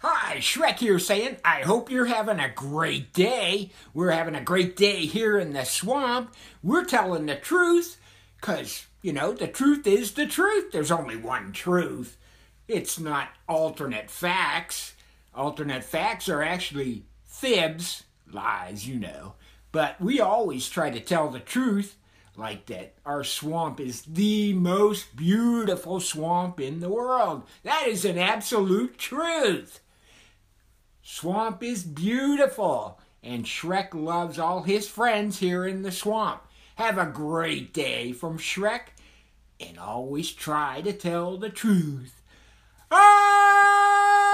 Hi, Shrek here saying, I hope you're having a great day. We're having a great day here in the swamp. We're telling the truth because, the truth is the truth. There's only one truth. It's not alternate facts. Alternate facts are actually fibs, lies, But we always try to tell the truth, like that our swamp is the most beautiful swamp in the world. That is an absolute truth. Swamp is beautiful, and Shrek loves all his friends here in the swamp. Have a great day from Shrek, and always try to tell the truth. Ah!